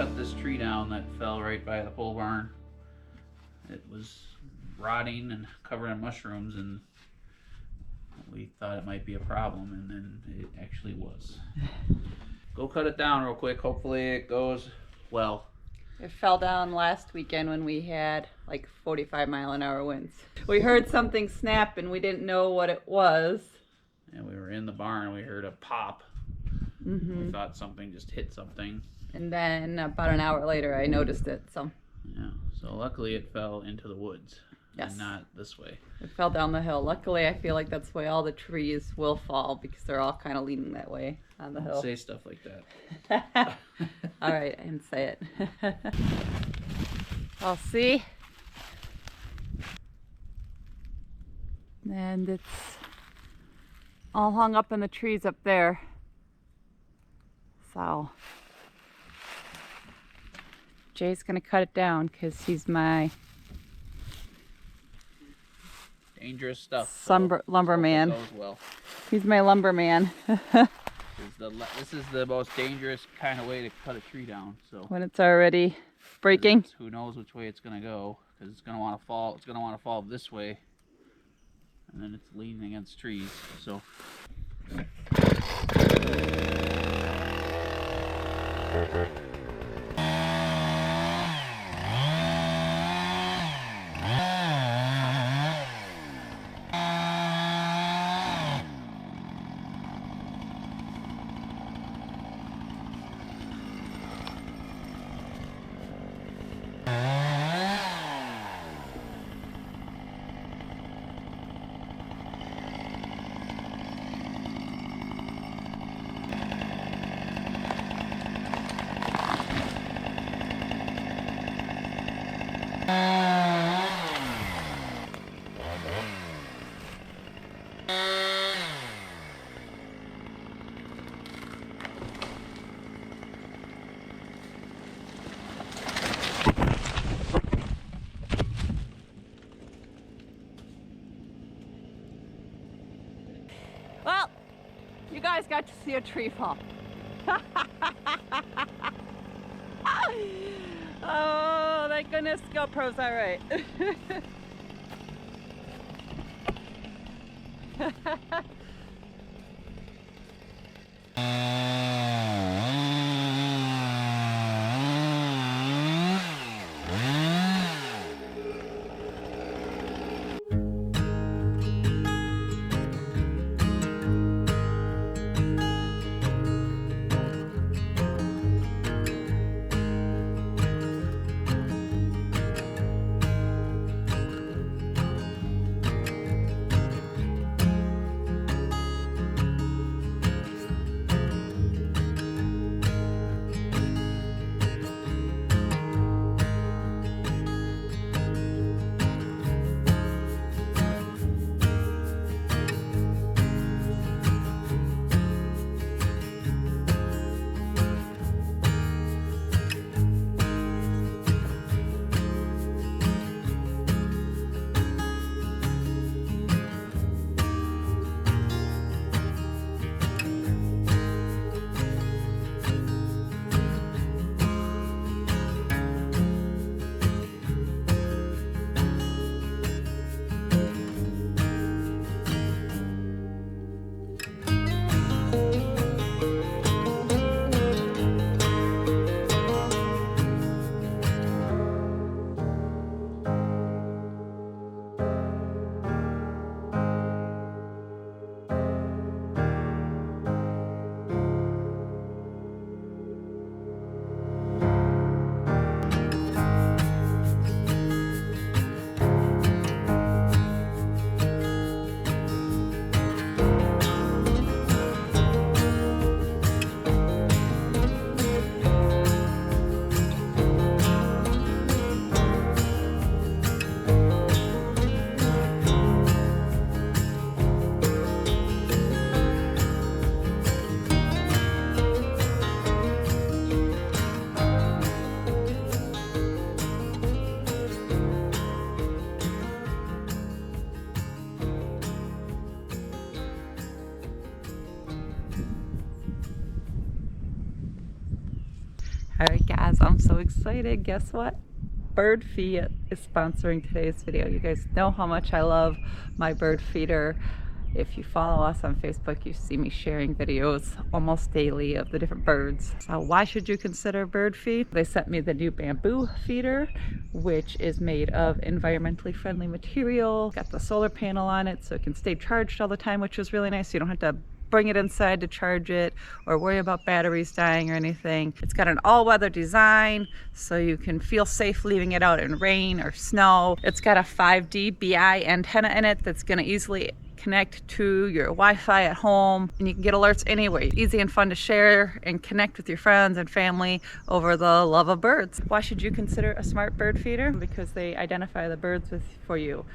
cut this tree down that fell right by the pole barn. It was rotting and covered in mushrooms, and we thought it might be a problem, and then it actually was. Go cut it down real quick. Hopefully it goes well. It fell down last weekend when we had like 45-mile-an-hour winds. We heard something snap and we didn't know what it was. And we were in the barn and we heard a pop. Mm-hmm. We thought something just hit something. And then about an hour later I noticed it. So luckily it fell into the woods. Yes. And not this way. It fell down the hill. Luckily I feel like that's the way all the trees will fall because they're all kind of leaning that way on the hill. Don't say stuff like that. All right, I didn't say it. I'll see. And it's all hung up in the trees up there. So Jay's gonna cut it down because he's my dangerous stuff. Lumberman. Goes well. He's my lumberman. This is the most dangerous kind of way to cut a tree down. So when it's already breaking, who knows which way it's gonna go? Because it's gonna want to fall. It's gonna want to fall this way, and then it's leaning against trees. So. well, you guys got to see a tree fall. Oh, thank goodness GoPro's all right. Alright guys, I'm so excited. Guess what? Birdfeeder is sponsoring today's video. You guys know how much I love my Birdfeeder. If you follow us on Facebook, you see me sharing videos almost daily of the different birds. So why should you consider Birdfeed? They sent me the new bamboo feeder, which is made of environmentally friendly material. Got the solar panel on it so it can stay charged all the time, which is really nice. You don't have to bring it inside to charge it or worry about batteries dying or anything. It's got an all-weather design so you can feel safe leaving it out in rain or snow. It's got a 5D BI antenna in it that's going to easily connect to your Wi-Fi at home, and you can get alerts anyway. Easy and fun to share and connect with your friends and family over the love of birds. Why should you consider a smart bird feeder? Because they identify the birds for you.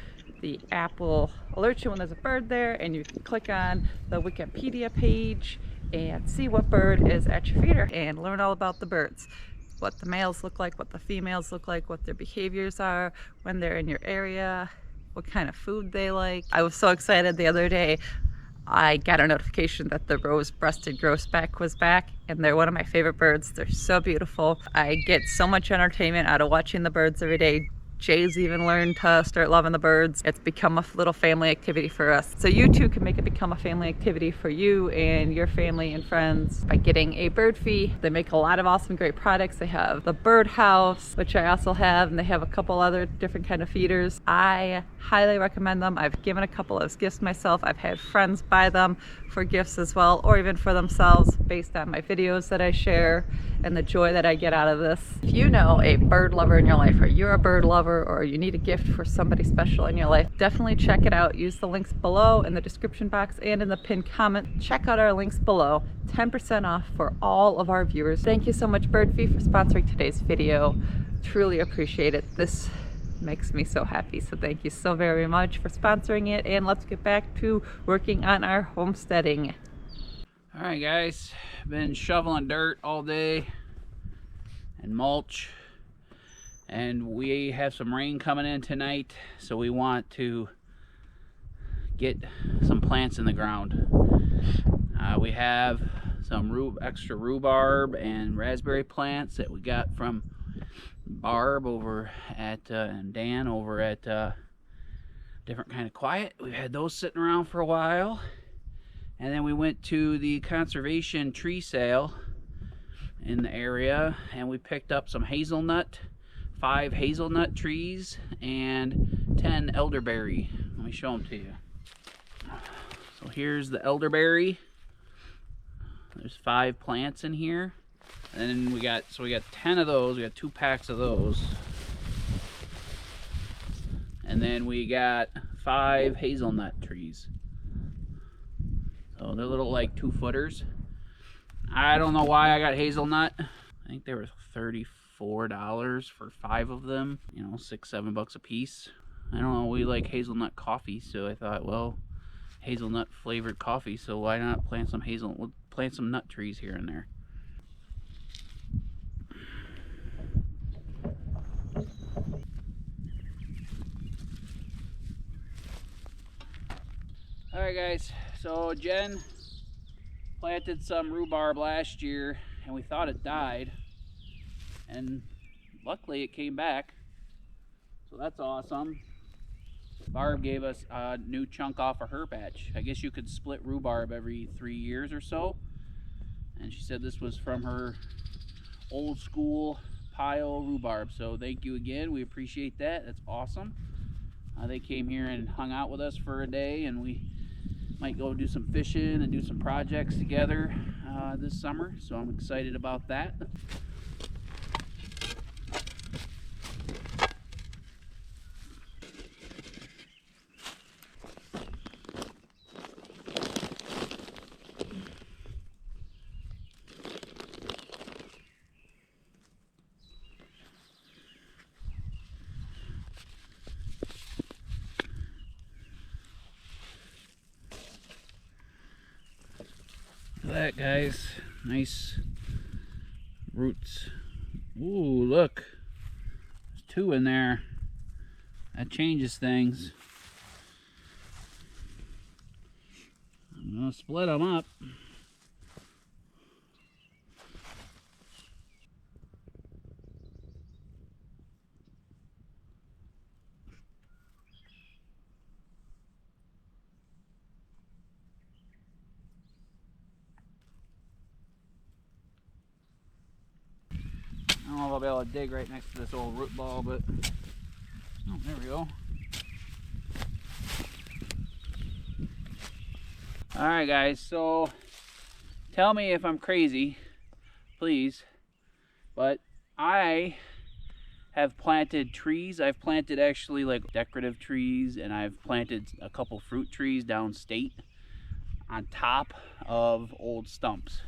The app will alert you when there's a bird there, and you can click on the Wikipedia page and see what bird is at your feeder and learn all about the birds. What the males look like, what the females look like, what their behaviors are when they're in your area, what kind of food they like. I was so excited the other day. I got a notification that the rose-breasted grosbeck was back, and they're one of my favorite birds. They're so beautiful. I get so much entertainment out of watching the birds every day. Jay's even learned to start loving the birds. It's become a little family activity for us. So you too can make it become a family activity for you and your family and friends by getting a bird feed. They make a lot of awesome, great products. They have the bird house, which I also have, and they have a couple other different kind of feeders. I highly recommend them. I've given a couple as gifts myself. I've had friends buy them for gifts as well, or even for themselves based on my videos that I share and the joy that I get out of this. If you know a bird lover in your life, or you're a bird lover, or you need a gift for somebody special in your life, definitely check it out. Use the links below in the description box and in the pinned comment. Check out our links below. 10% off for all of our viewers. Thank you so much, Birdfeed, for sponsoring today's video. Truly appreciate it. This makes me so happy, so thank you so very much for sponsoring it, and let's get back to working on our homesteading. All right, guys, been shoveling dirt all day and mulch, and we have some rain coming in tonight, so we want to get some plants in the ground. We have some extra rhubarb and raspberry plants that we got from Barb over at and Dan over at Different Kind of Quiet. We've had those sitting around for a while, and then we went to the conservation tree sale in the area, and we picked up some hazelnut, 5 hazelnut trees and 10 elderberry. Let me show them to you. So here's the elderberry. There's 5 plants in here. And then we got 10 of those. We got 2 packs of those. And then we got 5 hazelnut trees. So they're little like 2-footers. I don't know why I got hazelnut. I think they were $34 for 5 of them. You know, $6-7 bucks a piece. I don't know, we like hazelnut coffee, so I thought, well, hazelnut flavored coffee, so why not plant some nut trees here and there. Alright guys, so Jen planted some rhubarb last year and we thought it died, and luckily it came back, so that's awesome. Barb gave us a new chunk off of her batch. I guess you could split rhubarb every 3 years or so, and she said this was from her old school pile rhubarb, so thank you again. We appreciate that. That's awesome. They came here and hung out with us for a day, and we might go do some fishing and do some projects together this summer, so I'm excited about that. That guys, nice roots. Ooh, look, there's 2 in there. That changes things. I'm gonna split them up. don't know if I'll be able to dig right next to this old root ball, but oh, there we go. Alright guys, so tell me if I'm crazy, please, but I have planted trees. I've planted actually like decorative trees, and I've planted a couple fruit trees downstate on top of old stumps.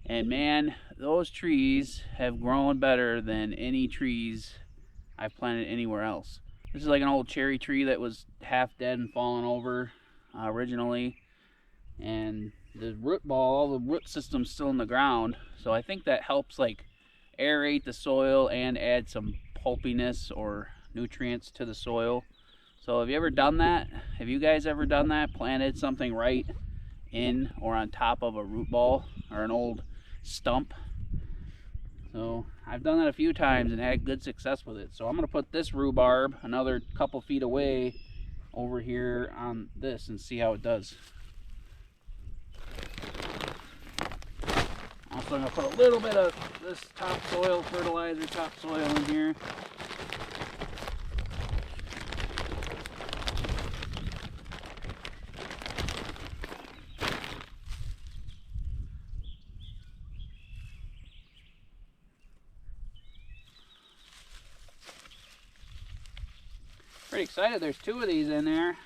And man, those trees have grown better than any trees I've planted anywhere else. This is like an old cherry tree that was half dead and fallen over originally. And the root ball, all the root system's still in the ground. So I think that helps like aerate the soil and add some pulpiness or nutrients to the soil. So have you ever done that? Have you guys ever done that? Planted something right in or on top of a root ball or an old stump? So I've done that a few times and had good success with it. So I'm going to put this rhubarb another couple feet away over here on this and see how it does. Also, I'm going to put a little bit of this topsoil, fertilizer topsoil in here. Pretty excited there's 2 of these in there.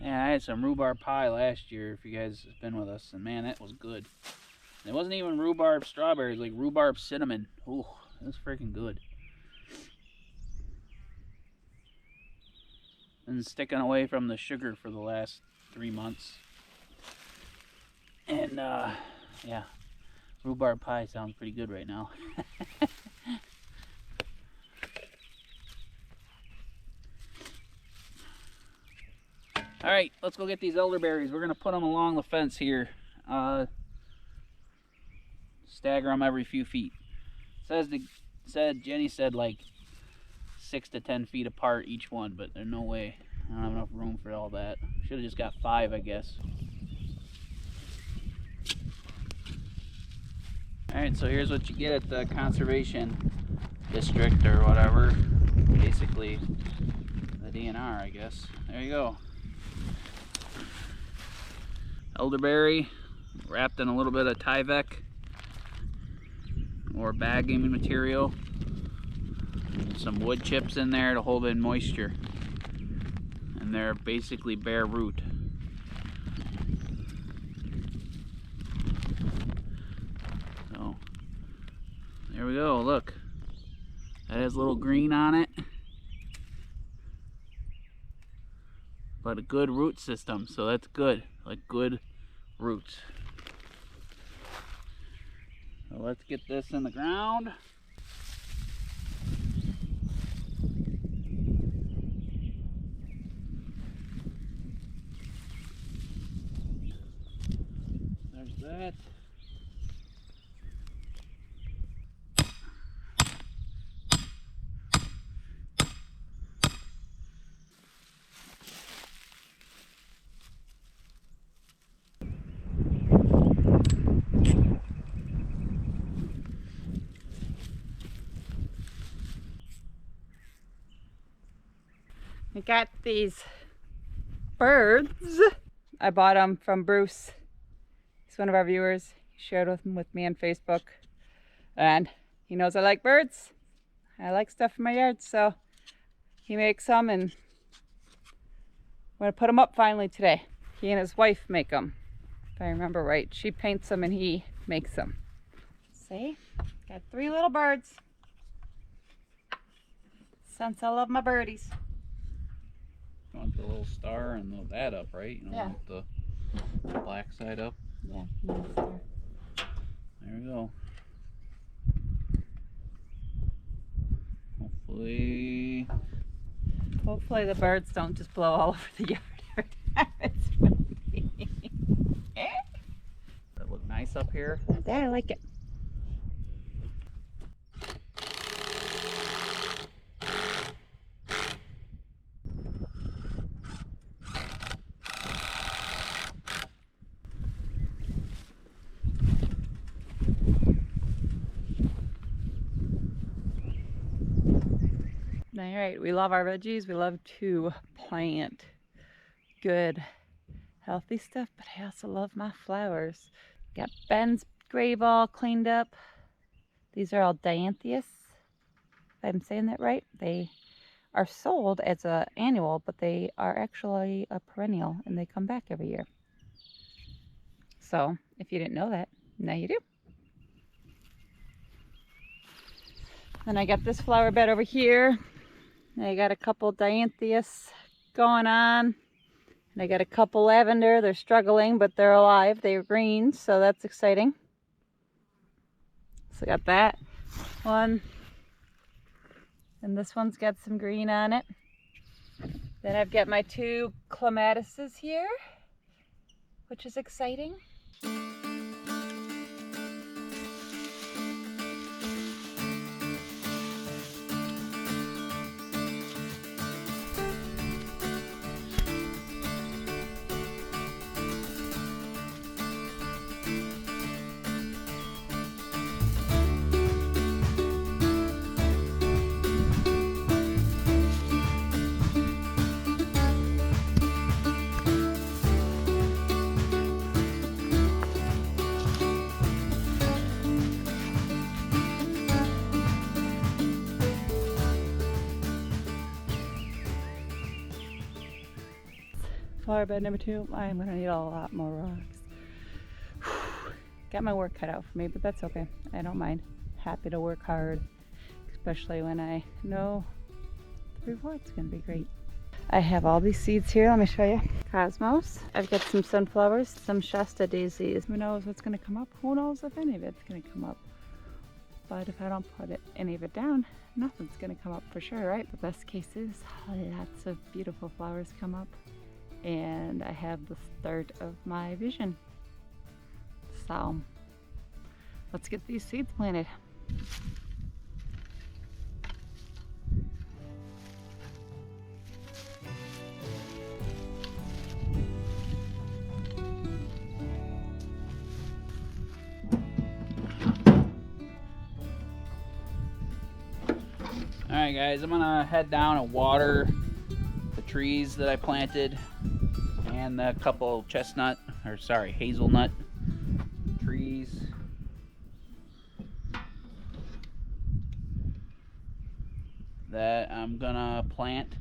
Yeah, I had some rhubarb pie last year, if you guys have been with us, and man, that was good. It wasn't even rhubarb strawberries, like rhubarb cinnamon. Ooh, it was freaking good. Been sticking away from the sugar for the last 3 months. And yeah, rhubarb pie sounds pretty good right now. All right, let's go get these elderberries. We're gonna put them along the fence here. Stagger them every few feet. Jenny said like 6 to 10 feet apart each one, but there's no way. I don't have enough room for all that. Should have just got 5, I guess. All right, so here's what you get at the conservation district or whatever. Basically, the DNR, I guess. There you go. Elderberry wrapped in a little bit of Tyvek or bagging material. Some wood chips in there to hold in moisture. And they're basically bare root. So there we go, look. That has a little green on it. But a good root system, so that's good. Like good roots. So let's get this in the ground. There's that. I got these birds. I bought them from Bruce. He's one of our viewers. He shared them with me on Facebook. And he knows I like birds. I like stuff in my yard, so he makes them, and I'm going to put them up finally today. He and his wife make them, if I remember right. She paints them and he makes them. See? Got 3 little birds. Since I love my birdies. You want the little star and that up, right? You don't want the black side up. Yeah, no star. There we go. Hopefully the birds don't just blow all over the yard every time it's windy. That look nice up here. Yeah, I like it. All right, we love our veggies. We love to plant good, healthy stuff, but I also love my flowers. Got Ben's grave all cleaned up. These are all dianthus, if I'm saying that right. They are sold as an annual, but they are actually a perennial, and they come back every year. So, if you didn't know that, now you do. Then I got this flower bed over here. I got a couple dianthus going on. And I got a couple lavender. They're struggling, but they're alive. They're green, so that's exciting. So I got that one. And this one's got some green on it. Then I've got my two clematises here, which is exciting. Flower bed number 2. I'm gonna need a lot more rocks. Got my work cut out for me, but that's okay. I don't mind. Happy to work hard, especially when I know the reward's gonna be great. I have all these seeds here. Let me show you. Cosmos. I've got some sunflowers, some Shasta daisies. Who knows what's gonna come up? Who knows if any of it's gonna come up? But if I don't put any of it down, nothing's gonna come up for sure, right? The best case is lots of beautiful flowers come up. And I have the start of my vision. So let's get these seeds planted. All right, guys, I'm gonna head down and water the trees that I planted and a couple hazelnut trees. That I'm gonna plant.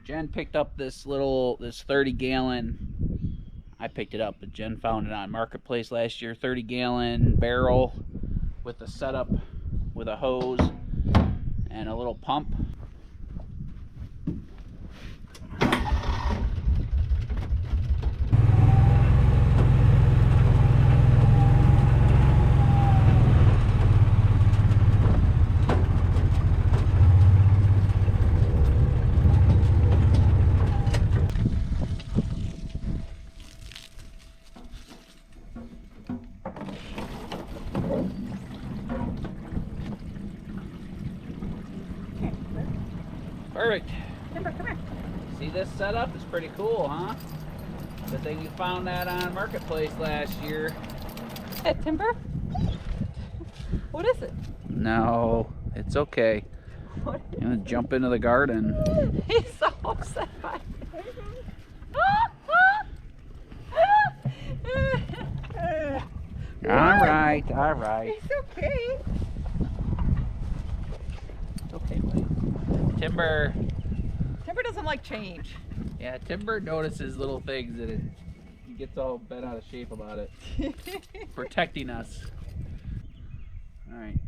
Jen picked up this 30-gallon. I picked it up, but Jen found it on Marketplace last year. 30-gallon barrel with a setup with a hose and a little pump. Perfect. Timber, come here. See, this setup is pretty cool, huh? Good thing you found that on Marketplace last year. Hey, Timber? What is it? No, it's okay. What? I'm gonna jump into the garden. He's so upset by me. All right, all right. It's okay. It's okay, Wade. Timber. Timber doesn't like change. Yeah, Timber notices little things and he gets all bent out of shape about it. Protecting us. All right.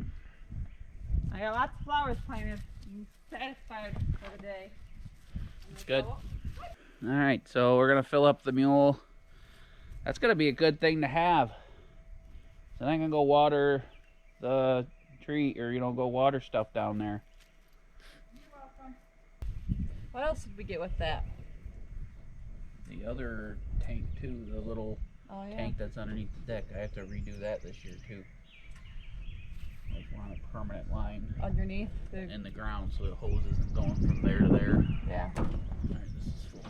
I got lots of flowers planted. I'm satisfied for the day. It's good. All right, so we're gonna fill up the mule. That's gonna be a good thing to have. Then I can go water the tree, or go water stuff down there. You're welcome. What else did we get with that? The other tank too, the little tank that's underneath the deck. I have to redo that this year too. I want a permanent line Underneath in the ground so the hose isn't going from there to there. Yeah. All right, this is full.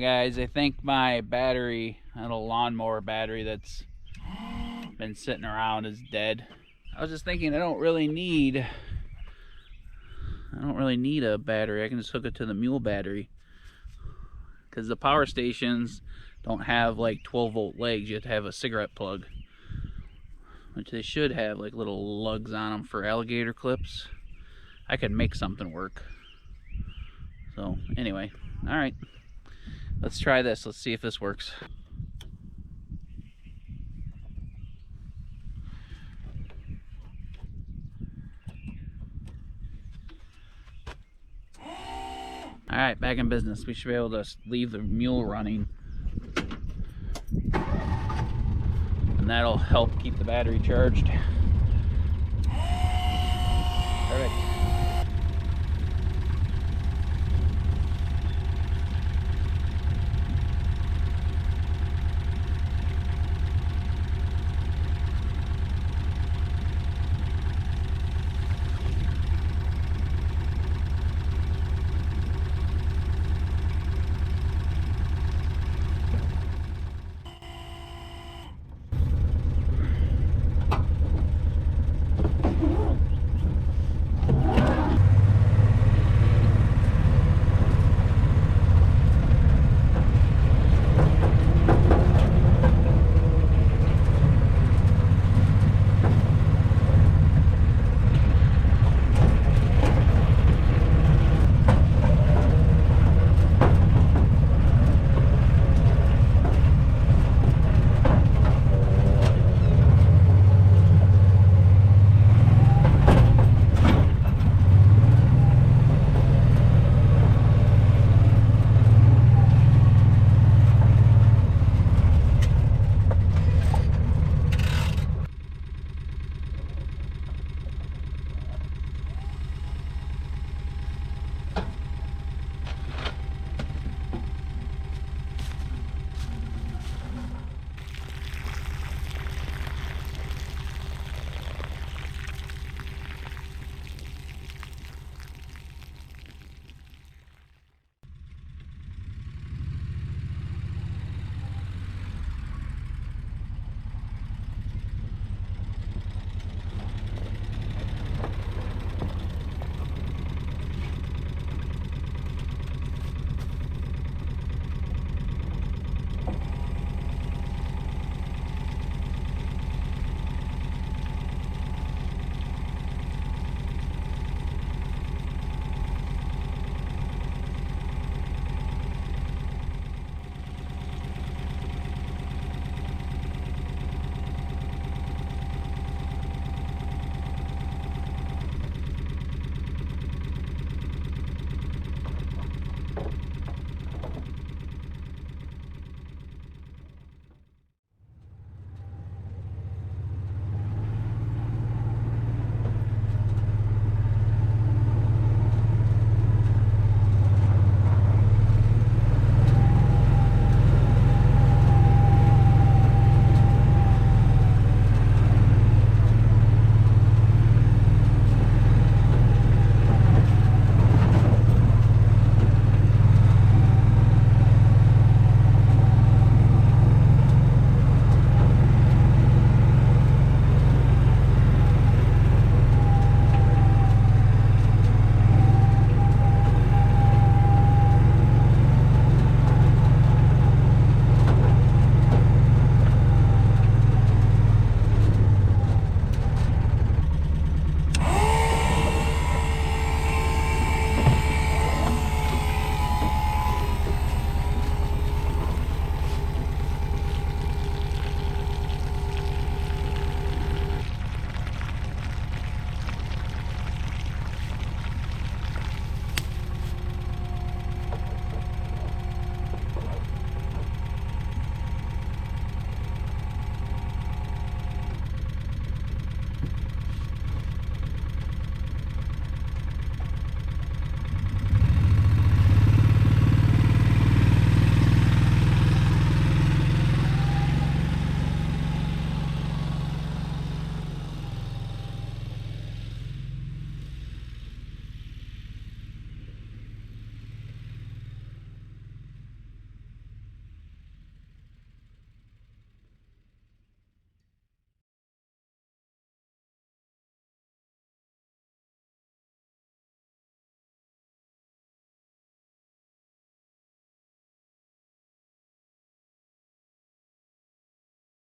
guys, I think my battery, a little lawnmower battery that's been sitting around, is dead. I was just thinking I don't really need a battery. I can just hook it to the mule battery, because the power stations don't have like 12-volt legs. You have to have a cigarette plug, which they should have like little lugs on them for alligator clips. I could make something work. So anyway, all right, let's try this. Let's see if this works. All right, back in business. We should be able to leave the mule running, and that'll help keep the battery charged. Perfect.